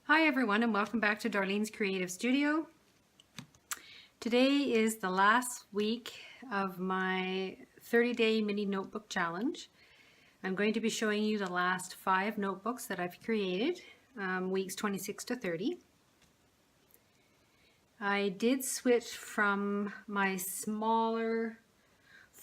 Hi everyone, and welcome back to Darlene's Creative Studio. Today is the last week of my 30-day mini notebook challenge. I'm going to be showing you the last 5 notebooks that I've created, weeks 26 to 30. I did switch from my smaller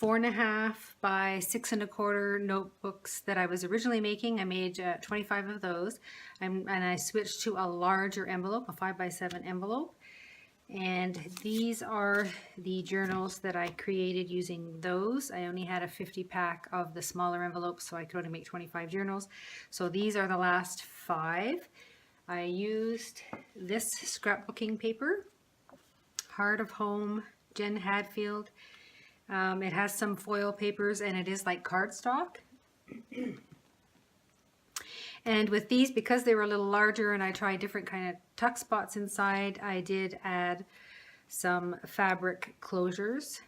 4.5 by 6.25 notebooks that I was originally making. I made 25 of those, and I switched to a larger envelope, a 5 by 7 envelope. And these are the journals that I created using those. I only had a 50 pack of the smaller envelopes, so I could only make 25 journals. So these are the last 5. I used this scrapbooking paper, Heart of Home, Jen Hadfield. It has some foil papers and it is like cardstock. And with these, because they were a little larger and I tried different kind of tuck spots inside, I did add some fabric closures.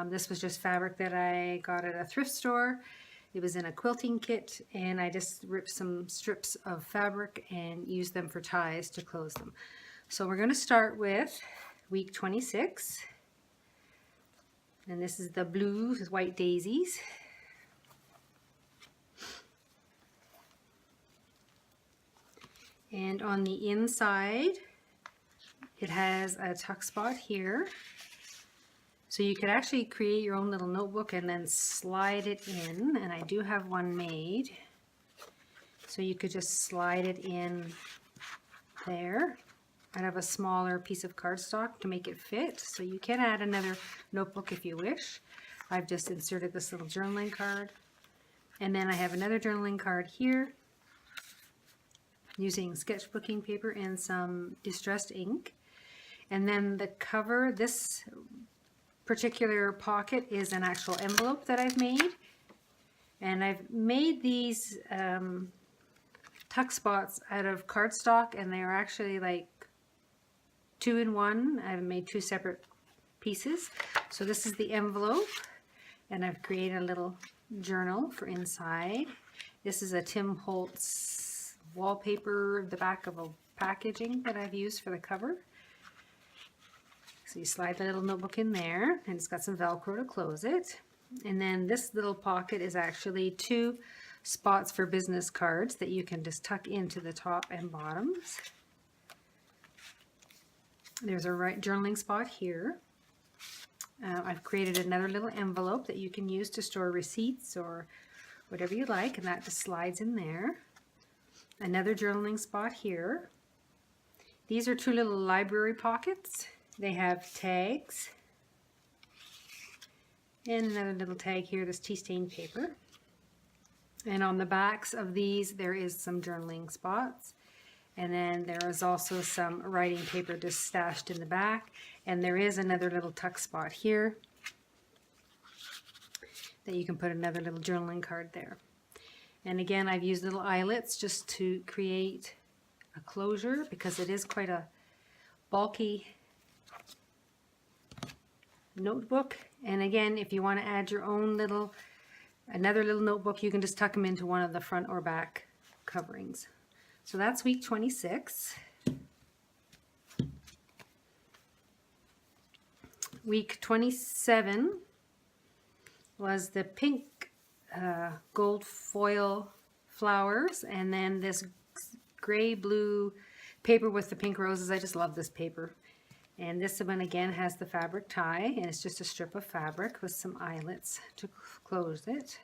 This was just fabric that I got at a thrift store. It was in a quilting kit, and I just ripped some strips of fabric and used them for ties to close them. So we're going to start with week 26. And this is the blue with white daisies. And on the inside, it has a tuck spot here. So you could actually create your own little notebook and then slide it in. And I do have one made. So you could just slide it in there. I have a smaller piece of cardstock to make it fit, so you can add another notebook if you wish. I've just inserted this little journaling card, and then I have another journaling card here using sketchbooking paper and some distressed ink. And then the cover, this particular pocket is an actual envelope that I've made, and I've made these tuck spots out of cardstock, and they are actually like 2-in-1. I've made 2 separate pieces. So this is the envelope, and I've created a little journal for inside. This is a Tim Holtz wallpaper, the back of a packaging that I've used for the cover. So you slide the little notebook in there, and it's got some Velcro to close it. And then this little pocket is actually 2 spots for business cards that you can just tuck into the top and bottoms. There's a journaling spot here. I've created another little envelope that you can use to store receipts or whatever you like, and that just slides in there. Another journaling spot here. These are 2 little library pockets. They have tags. And another little tag here, this tea stained paper. And on the backs of these, there is some journaling spots. And then there is also some writing paper just stashed in the back. And there is another little tuck spot here that you can put another little journaling card there. And again, I've used little eyelets just to create a closure because it is quite a bulky notebook. And again, if you want to add your own another little notebook, you can just tuck them into one of the front or back coverings. So that's week 26. Week 27 was the pink gold foil flowers, and then this gray blue paper with the pink roses. I just love this paper. And this one again has the fabric tie, and it's just a strip of fabric with some eyelets to close it.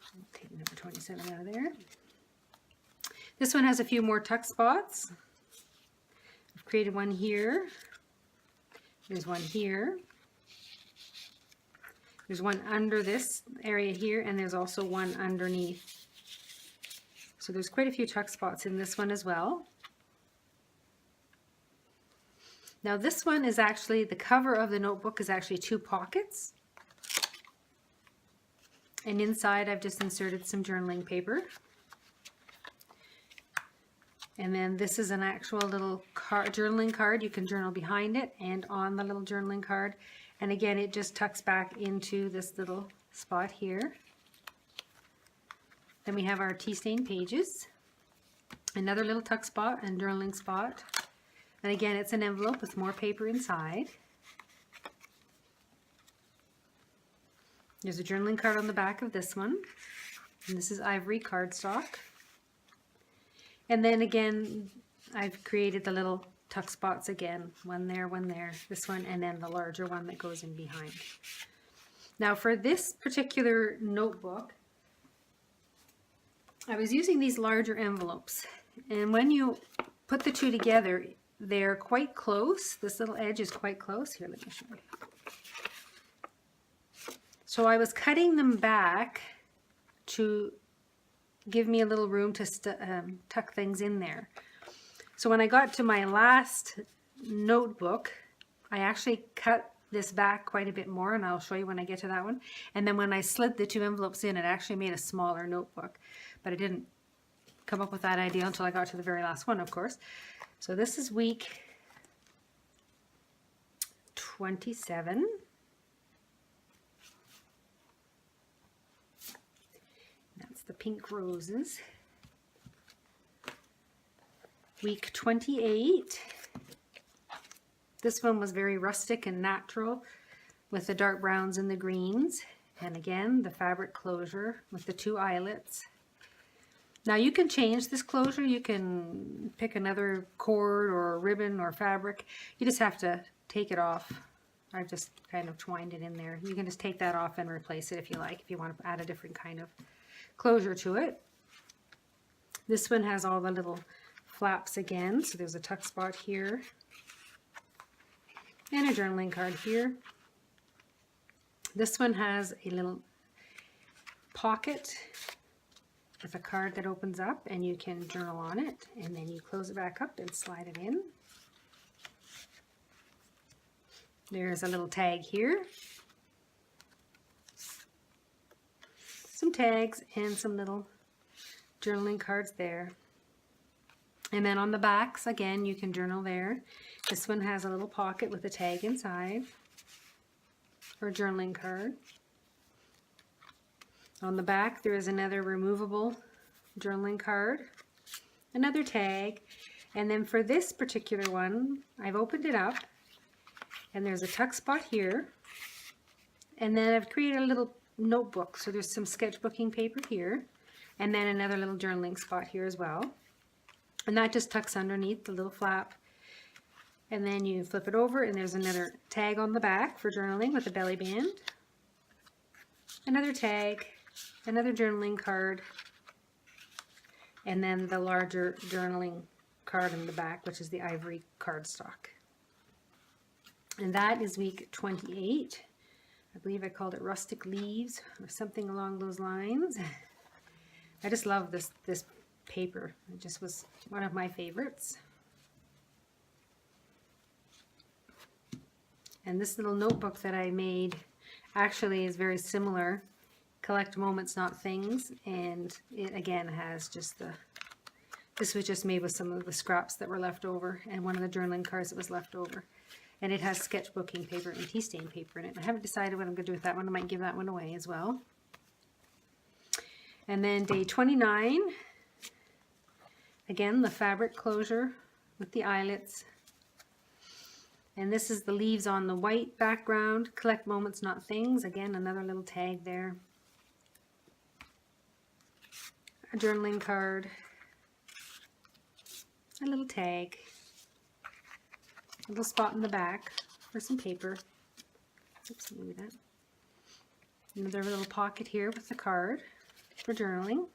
I'll take number 27 out of there. This one has a few more tuck spots. I've created one here. There's one here. There's one under this area here, and there's also one underneath. So there's quite a few tuck spots in this one as well. Now this one is actually, the cover of the notebook is actually 2 pockets. And inside I've just inserted some journaling paper. And then this is an actual little journaling card. You can journal behind it and on the little journaling card. And again, it just tucks back into this little spot here. Then we have our tea stain pages. Another little tuck spot and journaling spot. And again, it's an envelope with more paper inside. There's a journaling card on the back of this one. And this is ivory cardstock. And then again, I've created the little tuck spots again. One there, this one, and then the larger one that goes in behind. Now for this particular notebook, I was using these larger envelopes. And when you put the two together, they're quite close. This little edge is quite close. Here, let me show you. So I was cutting them back to give me a little room to tuck things in there. So when I got to my last notebook, I actually cut this back quite a bit more, and I'll show you when I get to that one. And then when I slid the two envelopes in, it actually made a smaller notebook. But I didn't come up with that idea until I got to the very last one, of course. So this is week 27. That's the pink roses. Week 28. This one was very rustic and natural with the dark browns and the greens. And again, the fabric closure with the two eyelets. Now you can change this closure. You can pick another cord or ribbon or fabric. You just have to take it off. I've just kind of twined it in there. You can just take that off and replace it if you like, if you want to add a different kind of closure to it. This one has all the little flaps again. So there's a tuck spot here. And a journaling card here. This one has a little pocket with a card that opens up, and you can journal on it, and then you close it back up and slide it in. There's a little tag here. Some tags and some little journaling cards there. And then on the backs, again, you can journal there. This one has a little pocket with a tag inside, or a journaling card. On the back, there is another removable journaling card, another tag, and then for this particular one, I've opened it up, and there's a tuck spot here, and then I've created a little notebook, so there's some sketchbooking paper here, and then another little journaling spot here as well. And that just tucks underneath the little flap. And then you flip it over, and there's another tag on the back for journaling with a belly band. Another tag, another journaling card, and then the larger journaling card in the back, which is the ivory cardstock. And that is week 28. I believe I called it Rustic Leaves or something along those lines. I just love this paper. It just was one of my favorites. And this little notebook that I made actually is very similar. Collect Moments, Not Things. And it again has just this was just made with some of the scraps that were left over and one of the journaling cards that was left over. And it has sketchbooking paper and tea stain paper in it. I haven't decided what I'm going to do with that one. I might give that one away as well. And then day 29. Again, the fabric closure with the eyelets. And this is the leaves on the white background. Collect Moments, Not Things. Again, another little tag there. A journaling card. A little tag. A little spot in the back for some paper. Oops, maybe that. Another little pocket here with the card for journaling.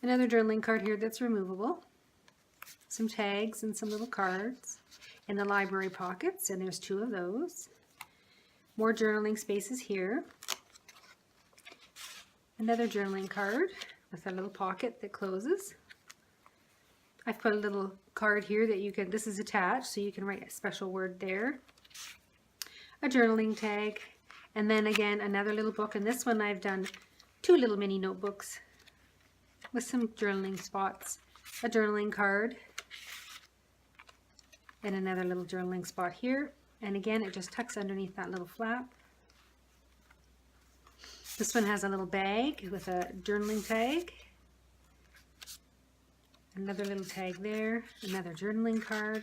Another journaling card here that's removable. Some tags and some little cards in the library pockets, and there's two of those. More journaling spaces here. Another journaling card with a little pocket that closes. I've put a little card here that you can, this is attached, so you can write a special word there. A journaling tag, and then again another little book, and this one I've done two little mini notebooks with some journaling spots. A journaling card, and another little journaling spot here, and again it just tucks underneath that little flap. This one has a little bag with a journaling tag, Another little tag there, another journaling card,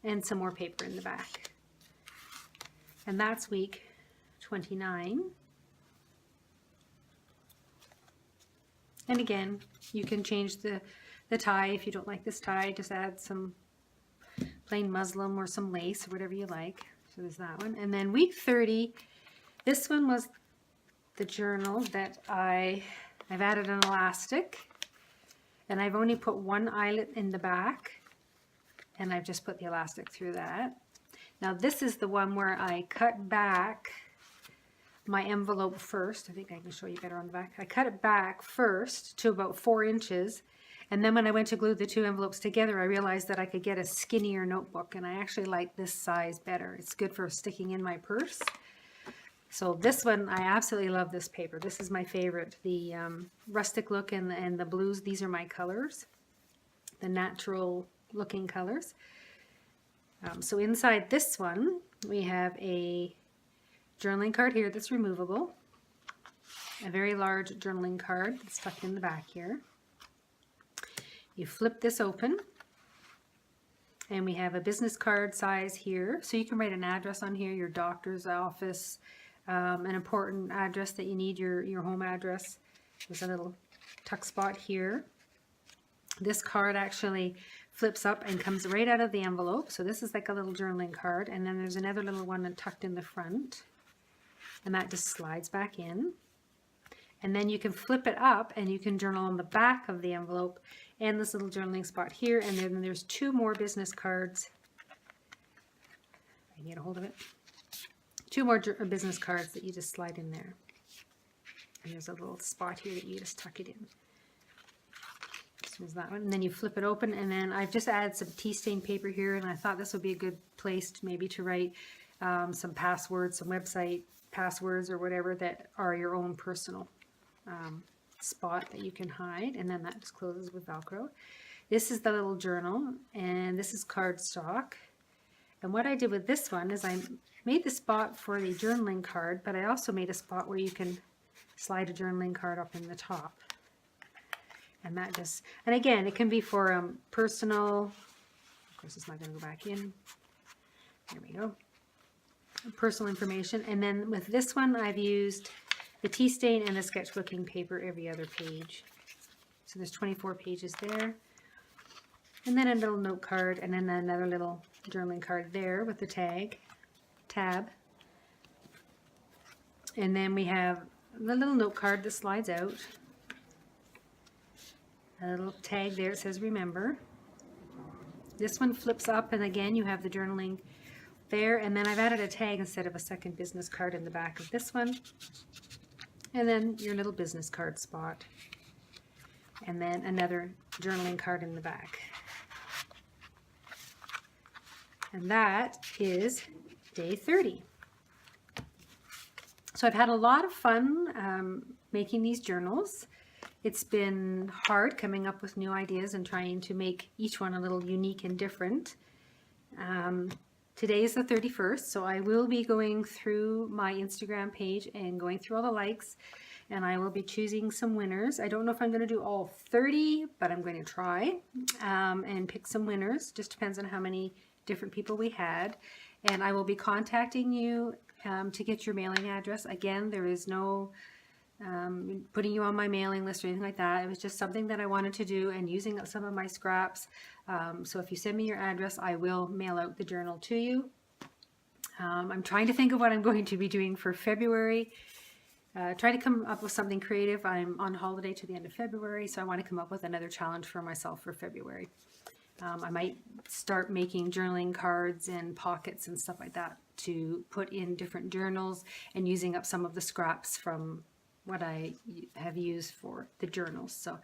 and some more paper in the back. And that's week 29. And again, you can change the tie if you don't like this tie. Just add some plain muslin or some lace or whatever you like. So there's that one. And then week 30, this one was the journal that I've added an elastic. And I've only put one eyelet in the back. And I've just put the elastic through that. Now this is the one where I cut back my envelope first. I think I can show you better on the back. I cut it back first to about 4 inches. And then when I went to glue the two envelopes together, I realized that I could get a skinnier notebook. And I actually like this size better. It's good for sticking in my purse. So this one, I absolutely love this paper. This is my favorite. The rustic look and the blues, these are my colors. The natural looking colors. So inside this one, we have a journaling card here that's removable. A very large journaling card that's tucked in the back here. You flip this open. And we have a business card size here. So you can write an address on here, your doctor's office, an important address that you need, your home address. There's a little tuck spot here. This card actually flips up and comes right out of the envelope. So this is like a little journaling card. And then there's another little one tucked in the front. And that just slides back in. And then you can flip it up and you can journal on the back of the envelope and this little journaling spot here. And then there's 2 more business cards. I can get a hold of it. 2 more business cards that you just slide in there. And there's a little spot here that you just tuck it in. There's that one. And then you flip it open, and then I've just added some tea stain paper here, and I thought this would be a good place to maybe to write some passwords, some website passwords or whatever that are your own personal spot that you can hide. And then that just closes with Velcro. This is the little journal, and this is cardstock. And what I did with this one is I made the spot for the journaling card, but I also made a spot where you can slide a journaling card up in the top. And that just, and again, it can be for personal, of course it's not going to go back in. There we go. Personal information. And then with this one, I've used the tea stain and the sketchbooking paper every other page. So there's 24 pages there. And then a little note card, and then another little journaling card there with the tab. And then we have the little note card that slides out. A little tag there, it says remember. This one flips up, and again you have the journaling there, and then I've added a tag instead of a second business card in the back of this one. And then your little business card spot. And then another journaling card in the back. And that is day 30. So I've had a lot of fun making these journals. It's been hard coming up with new ideas and trying to make each one a little unique and different. Today is the 31st, so I will be going through my Instagram page and going through all the likes, and I will be choosing some winners. I don't know if I'm going to do all 30, but I'm going to try and pick some winners. Just depends on how many different people we had. And I will be contacting you to get your mailing address. Again, there is no putting you on my mailing list or anything like that. It was just something that I wanted to do, and using up some of my scraps. So if you send me your address, I will mail out the journal to you. I'm trying to think of what I'm going to be doing for February. Try to come up with something creative. I'm on holiday to the end of February, so I want to come up with another challenge for myself for February. I might start making journaling cards and pockets and stuff like that to put in different journals, and using up some of the scraps from what I have used for the journals. So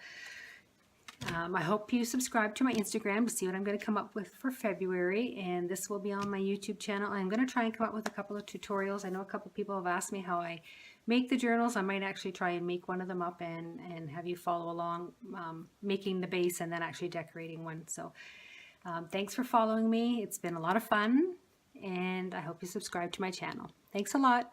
I hope you subscribe to my Instagram to see what I'm going to come up with for February, and this will be on my YouTube channel. I'm going to try and come up with a couple of tutorials. I know a couple of people have asked me how I make the journals. I might actually try and make one of them up and have you follow along making the base and then actually decorating one. So thanks for following me. It's been a lot of fun, and I hope you subscribe to my channel. Thanks a lot.